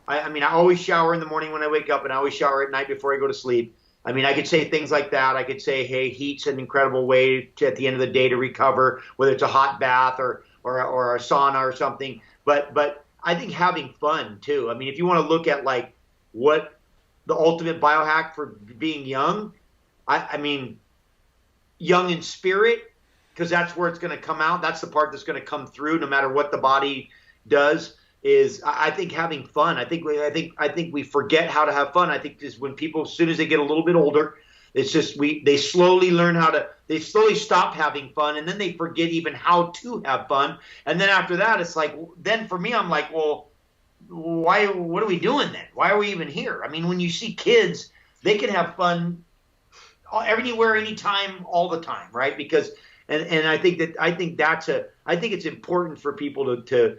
I always shower in the morning when I wake up, and I always shower at night before I go to sleep. I could say things like that. I could say, hey, heat's an incredible way at the end of the day to recover, whether it's a hot bath or a sauna or something. But I think having fun too. If you want to look at like what the ultimate biohack for being young, young in spirit, because that's where it's going to come out. That's the part that's going to come through, no matter what the body does. Is I think having fun. I think we forget how to have fun. I think is when people, as soon as they get a little bit older, it's just they slowly learn they slowly stop having fun, and then they forget even how to have fun. And then after that, it's like, then for me, I'm like, well, why? What are we doing then? Why are we even here? When you see kids, they can have fun anywhere, anytime, all the time, right? Because and I think it's important for people to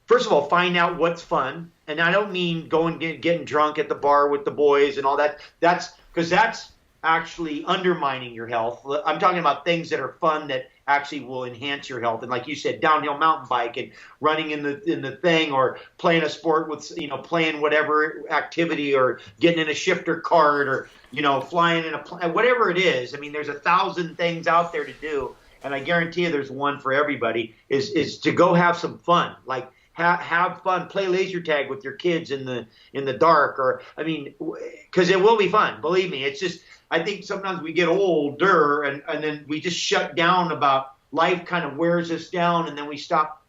first of all find out what's fun. And I don't mean going getting drunk at the bar with the boys and all that. That's because that's actually undermining your health. I'm talking about things that are fun that actually will enhance your health. And like you said, downhill mountain bike and running in the thing, or playing a sport with, playing whatever activity, or getting in a shifter cart, or, flying in a plane, whatever it is. There's 1,000 things out there to do. And I guarantee you there's one for everybody, is to go have some fun. Like have fun, play laser tag with your kids in the dark, or, because it will be fun. Believe me. It's just, I think sometimes we get older and then we just shut down about life, kind of wears us down, and then we stop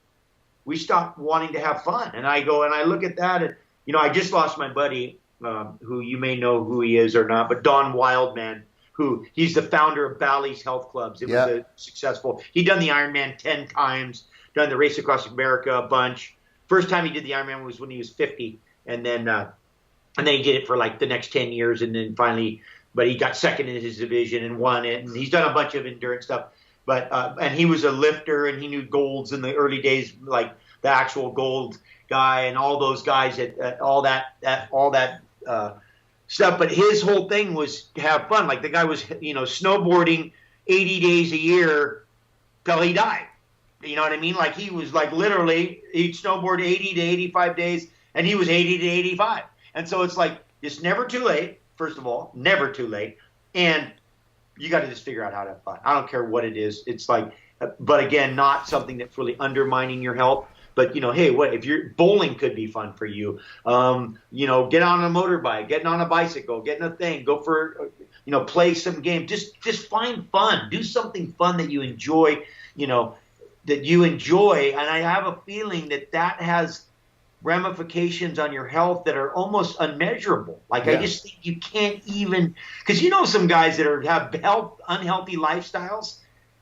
wanting to have fun. And I go and I look at that, and I just lost my buddy, who you may know who he is or not, but Don Wildman, who he's the founder of Bally's Health Clubs. It was a successful. He'd done the Ironman 10 times, done the Race Across America a bunch. First time he did the Ironman was when he was 50, and then he did it for like the next 10 years, and then finally. But he got second in his division and won it. And he's done a bunch of endurance stuff. But and he was a lifter, and he knew golds in the early days, like the actual gold guy and all those guys at all that stuff. But his whole thing was to have fun. Like the guy was, snowboarding, 80 days a year till he died. You know what I mean? Like he was like literally, he'd snowboard 80 to 85 days, and he was 80 to 85. And so it's like, it's never too late, first of all, never too late. And you got to just figure out how to have fun. I don't care what it is. It's like, but again, not something that's really undermining your health. But, you know, hey, what if you're bowling could be fun for you? You know, get on a motorbike, getting on a bicycle, getting a thing, go for, you know, play some game. Just find fun. Do something fun that you enjoy, you know, And I have a feeling that has ramifications on your health that are almost unmeasurable. Like, I just think you can't even, because you know some guys that have unhealthy lifestyles,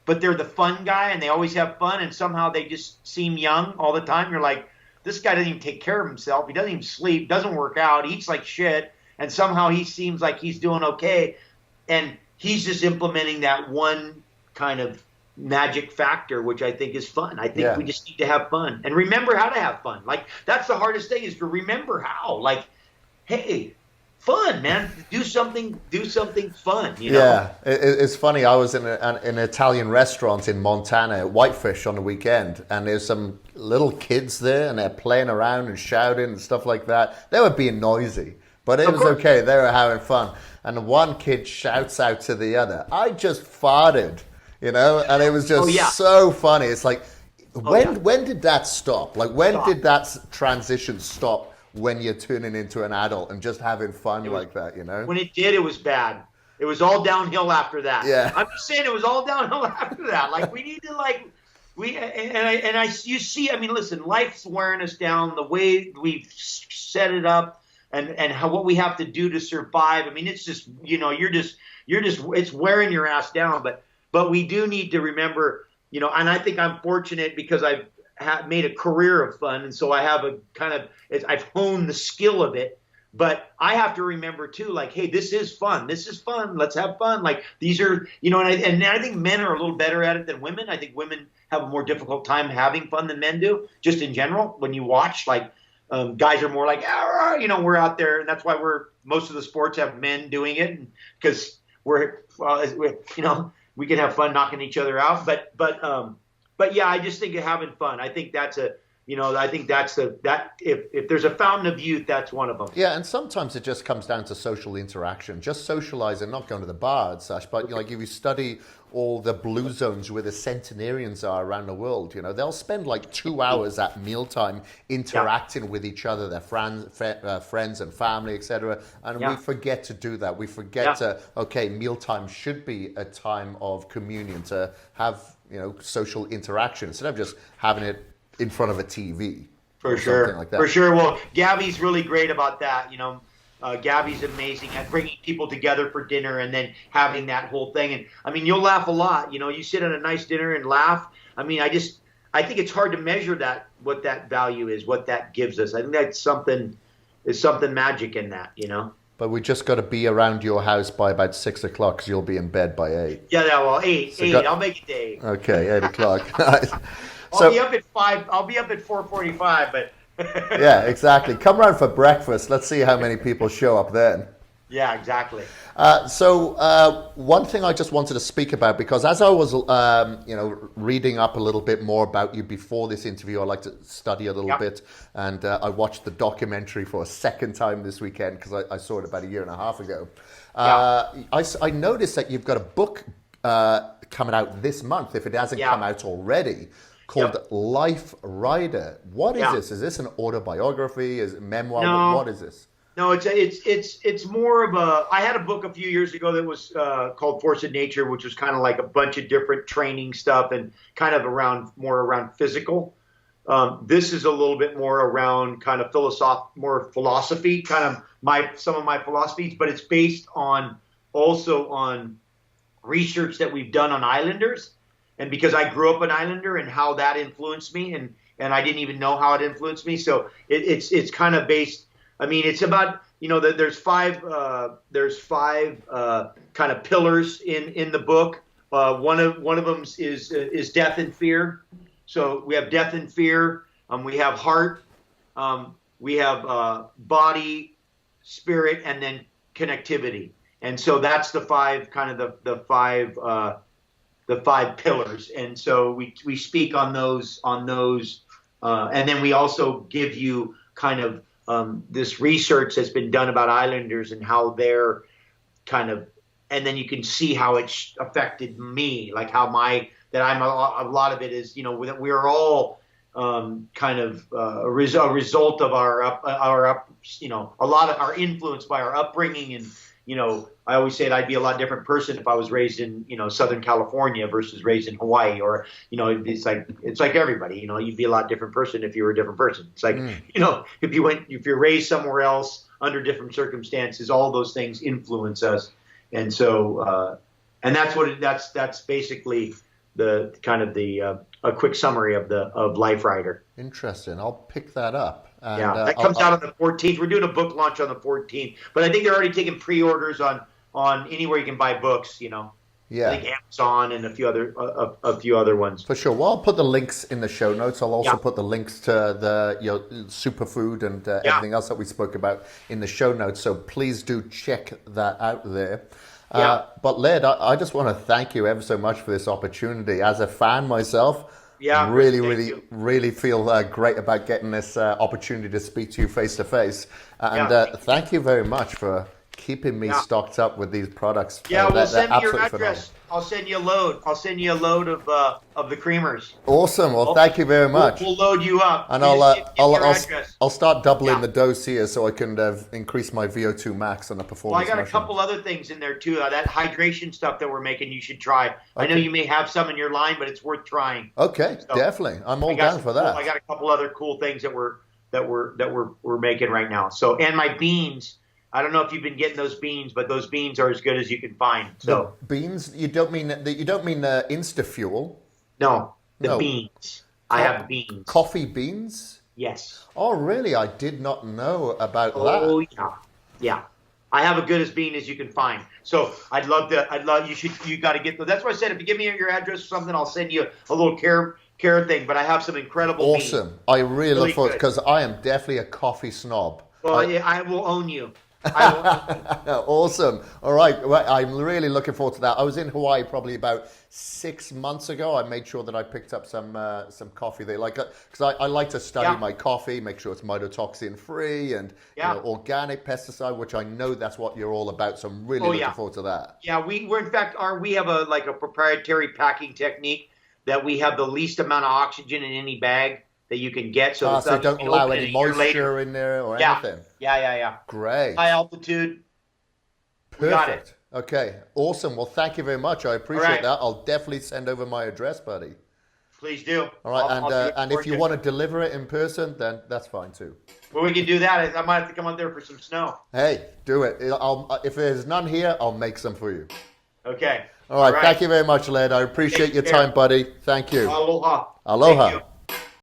but they're the fun guy and they always have fun, and somehow they just seem young all the time. You're like, this guy doesn't even take care of himself. He doesn't even sleep, doesn't work out, eats like shit, and somehow he seems like he's doing okay. And he's just implementing that one kind of magic factor, which I think is fun. I think we just need to have fun and remember how to have fun. Like, that's the hardest thing, is to remember how. Like, hey, fun, man. Do something fun. You know? Yeah, it's funny. I was in an Italian restaurant in Montana, Whitefish, on the weekend, and there's some little kids there, and they're playing around and shouting and stuff like that. They were being noisy, but it was okay. They were having fun. And one kid shouts out to the other, "I just farted." You know, and it was just so funny. It's like, when did that stop? Like, when did that transition stop, when you're turning into an adult and just having fun like that, you know? When it did, it was bad. It was all downhill after that. Yeah. I'm just saying, it was all downhill after that. Like, we need to, like, you see, I mean, listen, life's wearing us down, the way we've set it up, and how, what we have to do to survive. I mean, it's just, you know, it's wearing your ass down, but we do need to remember, you know, and I think I'm fortunate because I've made a career of fun. And so I have a kind of, I've honed the skill of it, but I have to remember too, like, hey, this is fun. This is fun. Let's have fun. Like, these are, you know, and I think men are a little better at it than women. I think women have a more difficult time having fun than men do, just in general. When you watch, like, guys are more like, you know, we're out there. And that's why most of the sports have men doing it, because we're, you know, we can have fun knocking each other out, but yeah, I just think of having fun. I think that's if there's a fountain of youth, that's one of them. Yeah, and sometimes it just comes down to social interaction, just socializing, not going to the bar and such. But like, if you study all the blue zones where the centenarians are around the world, you know, they'll spend like 2 hours at mealtime interacting with each other, their friends and family, etc. And we forget to do that. We forget to, mealtime should be a time of communion, to have, you know, social interaction instead of just having it in front of a TV. For sure. Like that. For sure. Well, Gabby's really great about that. You know, Gabby's amazing at bringing people together for dinner and then having that whole thing. And I mean, you'll laugh a lot. You know, you sit at a nice dinner and laugh. I mean, I think it's hard to measure that, what that value is, what that gives us. I think that's something magic in that, you know. But we just got to be around your house by about 6 o'clock, because you'll be in bed by 8. Yeah, well, 8. I'll make it to 8. Okay, 8 o'clock. I'll be up at 5. I'll be up at 4:45, but. Yeah, exactly. Come around for breakfast. Let's see how many people show up then. Yeah, exactly. So one thing I just wanted to speak about, because as I was, reading up a little bit more about you before this interview, I like to study a little bit, and I watched the documentary for a second time this weekend, because I saw it about a year and a half ago. I noticed that you've got a book coming out this month, if it hasn't come out already, called Life Rider. What is this? Is this an autobiography? Is it memoir? No. What is this? No, it's more of a. I had a book a few years ago that was called Force of Nature, which was kind of like a bunch of different training stuff and kind of more around physical. This is a little bit more around kind of philosophy, kind of some of my philosophies, but it's based also on research that we've done on islanders. And because I grew up an islander and how that influenced me, and I didn't even know how it influenced me. So it's kind of based. I mean, it's about, you know, there's five kind of pillars in the book. One of them is death and fear. So we have death and fear. We have heart. We have body, spirit, and then connectivity. And so that's the five the 5 pillars. And so we speak on those, and then we also give you kind of this research that's been done about Islanders and how they're kind of, and then you can see how it's affected me, like how a lot of it is, that we're all kind of a result of a lot of our influence by our upbringing. And, I always say I'd be a lot different person if I was raised in, Southern California versus raised in Hawaii, or, it's like everybody, you'd be a lot different person if you were a different person. It's like, if you're raised somewhere else under different circumstances, all those things influence us. And so, and that's basically the kind of a quick summary of Life Rider. Interesting. I'll pick that up. And, that comes out on the 14th. We're doing a book launch on the 14th, but I think they're already taking pre-orders on anywhere you can buy books. Yeah. I think Amazon and a few other ones. For sure. Well, I'll put the links in the show notes. I'll also put the links to the superfood and everything else that we spoke about in the show notes. So please do check that out there. But Laird, I just want to thank you ever so much for this opportunity. As a fan myself, really feel great about getting this opportunity to speak to you face to face. And thank you very much for keeping me stocked up with these products. Well, send me your address. Phenomenal. I'll send you a load. I'll send you a load of the creamers. Awesome. Well, thank you very much. We'll load you up. And I'll start doubling the dose here so I can increase my VO2 max on the performance. Well, I got a couple other things in there too. That hydration stuff that we're making, you should try. Okay. I know you may have some in your line, but it's worth trying. Okay, so definitely. I'm all down for that. I got a couple other cool things that we're making right now. So, and my beans. I don't know if you've been getting those beans, but those beans are as good as you can find. So the beans? You don't mean InstaFuel? No, beans. I have beans. Coffee beans? Yes. Oh, really? I did not know about that. Oh, yeah. I have a good as bean as you can find. So you got to get those. That's why I said if you give me your address or something, I'll send you a little care thing. But I have some incredible beans. Awesome. I really look forward, because I am definitely a coffee snob. Well, I will own you. Awesome. All right. Well, I'm really looking forward to that. I was in Hawaii probably about 6 months ago. I made sure that I picked up some coffee there, because I like to study my coffee, make sure it's mycotoxin free and organic pesticide, which I know that's what you're all about. So I'm really looking forward to that. Yeah, we have a proprietary packing technique that we have the least amount of oxygen in any bag that you can get, so don't allow any moisture in there or anything. Yeah. Great. High altitude. Perfect. Got it. Okay. Awesome. Well, thank you very much. I appreciate that. I'll definitely send over my address, buddy. Please do. All right. And if you want to deliver it in person, then that's fine too. Well, we can do that. I might have to come out there for some snow. Hey, do it. If there's none here, I'll make some for you. Okay. All right. Thank you very much, Laird. I appreciate your time, buddy. Thank you. Aloha. Aloha. Thank you.